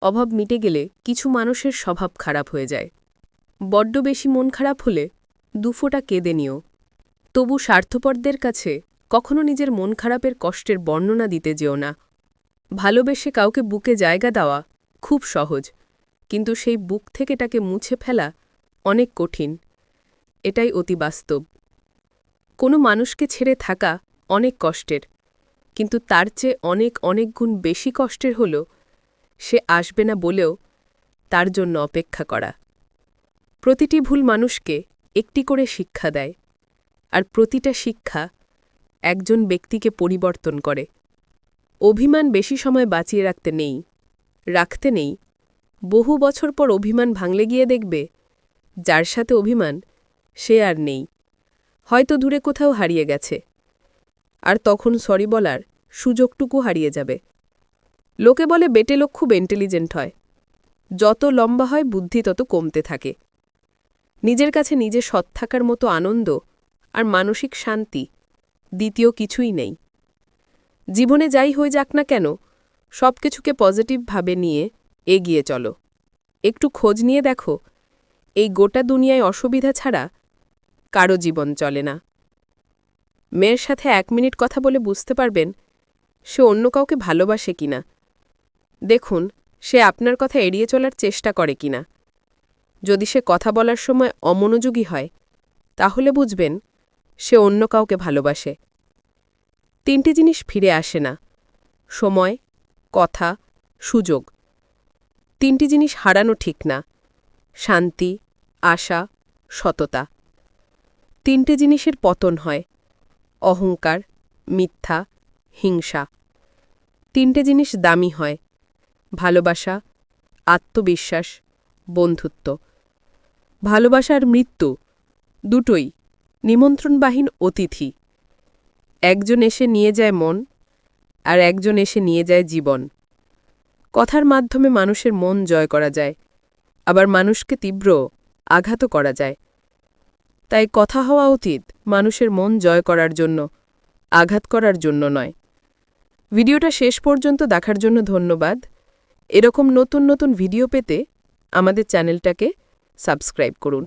অভাব মিটে গেলে কিছু মানুষের স্বভাব খারাপ হয়ে যায়। বড্ড বেশি মন খারাপ হলে দুফোঁটা কেঁদে নিও। তবু স্বার্থপরদের কাছে কখনো নিজের মন খারাপের কষ্টের বর্ণনা দিতে যেও না। ভালোবেসে কাউকে বুকে জায়গা দেওয়া খুব সহজ, কিন্তু সেই বুক থেকে তাকে মুছে ফেলা অনেক কঠিন। এটাই অতি বাস্তব। কোনো মানুষকে ছেড়ে থাকা অনেক কষ্টের, কিন্তু তার চেয়ে অনেক অনেক গুণ বেশি কষ্টের হল সে আসবে না বলেও তার জন্য অপেক্ষা করা। প্রতিটি ভুল মানুষকে একটি করে শিক্ষা দেয়, আর প্রতিটা শিক্ষা একজন ব্যক্তিকে পরিবর্তন করে। অভিমান বেশি সময় বাঁচিয়ে রাখতে নেই। বহু বছর পর অভিমান ভাঙলে গিয়ে দেখবে যার সাথে অভিমান সে আর নেই, হয়তো দূরে কোথাও হারিয়ে গেছে, আর তখন সরি বলার সুযোগটুকু হারিয়ে যাবে। লোকে বলে বেটে লোক খুব ইন্টেলিজেন্ট হয়, যত লম্বা হয় বুদ্ধি তত কমতে থাকে। নিজের কাছে নিজে সৎ থাকার মতো আনন্দ আর মানসিক শান্তি দ্বিতীয় কিছুই নেই। জীবনে যাই হয়ে যাক না কেন, সব কিছুকে পজিটিভভাবে নিয়ে এগিয়ে চলো। একটু খোঁজ নিয়ে দেখো, এই গোটা দুনিয়ায় অসুবিধা ছাড়া কারো জীবন চলে না। মেয়ের সাথে 1 মিনিট কথা বলে বুঝতে পারবেন সে অন্য কাউকে ভালোবাসে কিনা। দেখুন সে আপনার কথা এড়িয়ে চলার চেষ্টা করে কিনা। যদি সে কথা বলার সময় অমনোযোগী হয়, তাহলে বুঝবেন সে অন্য কাউকে ভালোবাসে। 3টি জিনিস ফিরে আসে না: সময়, কথা, সুযোগ। 3টি জিনিস হারানো ঠিক না: শান্তি, আশা, সততা। 3টে জিনিসের পতন হয়: অহংকার, মিথ্যা, হিংসা। 3টে জিনিস দামি হয়: ভালোবাসা, আত্মবিশ্বাস, বন্ধুত্ব। ভালোবাসা আর মৃত্যু দুটোই নিমন্ত্রণবাহীন অতিথি। একজন এসে নিয়ে যায় মন, আর একজন এসে নিয়ে যায় জীবন। কথার মাধ্যমে মানুষের মন জয় করা যায়, আবার মানুষকে তীব্র আঘাতও করা যায়। তাই কথা হওয়া উচিত মানুষের মন জয় করার জন্য, আঘাত করার জন্য নয়। ভিডিওটা শেষ পর্যন্ত দেখার জন্য ধন্যবাদ। এরকম নতুন নতুন ভিডিও পেতে আমাদের চ্যানেলটাকে সাবস্ক্রাইব করুন।